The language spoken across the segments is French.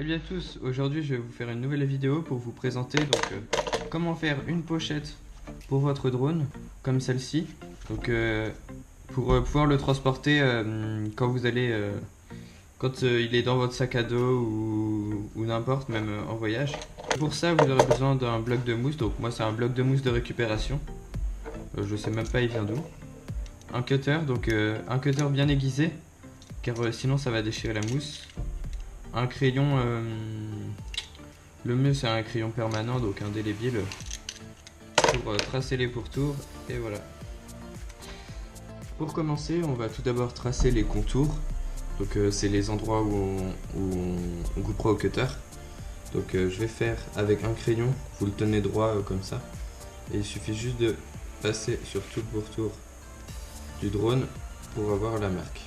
Salut à tous, aujourd'hui je vais vous faire une nouvelle vidéo pour vous présenter comment faire une pochette pour votre drone comme celle-ci. Pour pouvoir le transporter quand vous allez quand il est dans votre sac à dos ou n'importe, même en voyage. Pour ça vous aurez besoin d'un bloc de mousse, donc moi c'est un bloc de mousse de récupération. Je sais même pas il vient d'où. Un cutter, un cutter bien aiguisé car sinon ça va déchirer la mousse. Un crayon, le mieux c'est un crayon permanent, donc indélébile, pour tracer les pourtours, et voilà. Pour commencer, on va tout d'abord tracer les contours, donc c'est les endroits où on coupera au cutter. Donc je vais faire avec un crayon, vous le tenez droit comme ça, et il suffit juste de passer sur tout le pourtour du drone pour avoir la marque.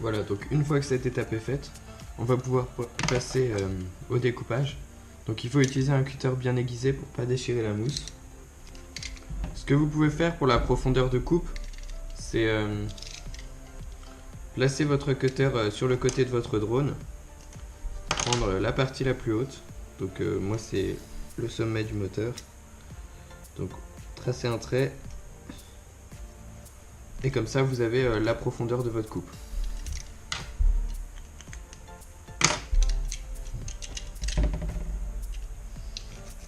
Voilà, donc une fois que cette étape est faite, on va pouvoir passer au découpage. Donc il faut utiliser un cutter bien aiguisé pour ne pas déchirer la mousse. Ce que vous pouvez faire pour la profondeur de coupe, c'est placer votre cutter sur le côté de votre drone, prendre la partie la plus haute, donc moi c'est le sommet du moteur, donc tracer un trait, et comme ça vous avez la profondeur de votre coupe.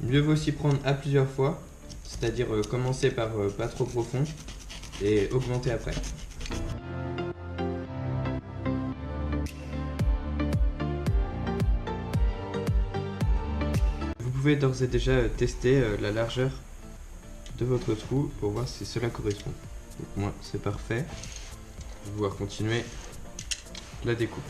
Mieux vaut s'y prendre à plusieurs fois, c'est-à-dire commencer par pas trop profond et augmenter après. Vous pouvez d'ores et déjà tester la largeur de votre trou pour voir si cela correspond. Donc moi c'est parfait, je vais pouvoir continuer la découpe.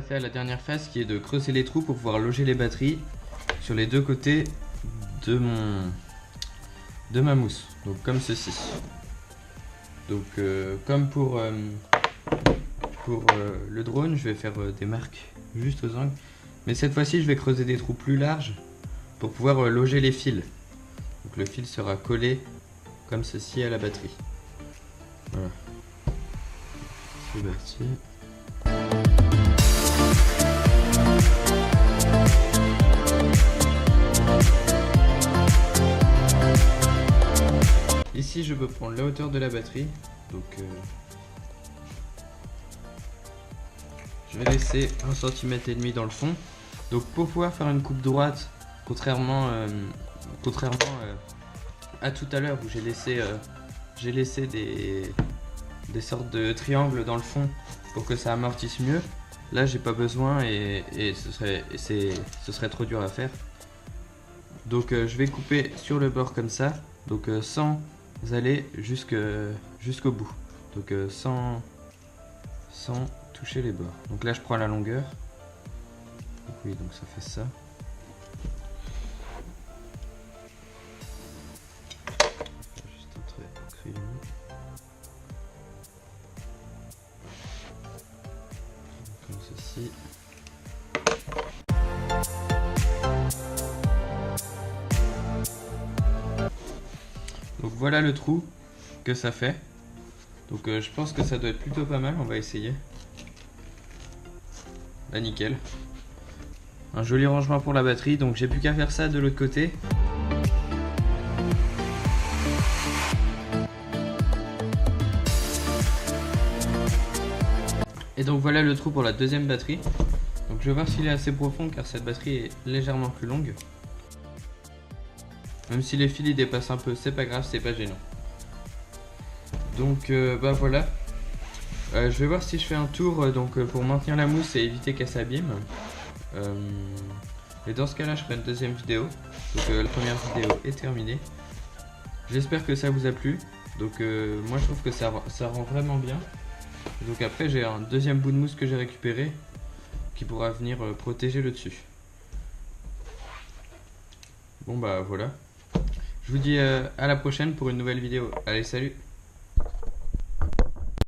À la dernière phase qui est de creuser les trous pour pouvoir loger les batteries sur les deux côtés de ma mousse, donc comme ceci. Donc comme pour le drone, je vais faire des marques juste aux angles, mais cette fois-ci je vais creuser des trous plus larges pour pouvoir loger les fils. Donc le fil sera collé comme ceci à la batterie. Voilà, c'est parti. Ici je peux prendre la hauteur de la batterie, donc je vais laisser 1,5 cm dans le fond. Donc pour pouvoir faire une coupe droite, contrairement à tout à l'heure où j'ai laissé des sortes de triangles dans le fond pour que ça amortisse mieux, là j'ai pas besoin et ce serait trop dur à faire. Donc je vais couper sur le bord comme ça, donc sans aller jusqu'au bout, donc sans toucher les bords. Donc là je prends la longueur, donc oui, donc ça fait ça. Juste un trait au crayon. Comme ceci. Donc voilà le trou que ça fait. Donc je pense que ça doit être plutôt pas mal, on va essayer. Là nickel. Un joli rangement pour la batterie, donc j'ai plus qu'à faire ça de l'autre côté. Et donc voilà le trou pour la deuxième batterie. Donc je vais voir s'il est assez profond car cette batterie est légèrement plus longue. Même si les fils ils dépassent un peu, c'est pas grave, c'est pas gênant. Donc bah voilà. Je vais voir si je fais un tour pour maintenir la mousse et éviter qu'elle s'abîme. Et dans ce cas là je ferai une deuxième vidéo. Donc la première vidéo est terminée. J'espère que ça vous a plu. Donc moi je trouve que ça rend vraiment bien. Donc après j'ai un deuxième bout de mousse que j'ai récupéré qui pourra venir protéger le dessus. Bon bah voilà. Je vous dis à la prochaine pour une nouvelle vidéo. Allez, salut!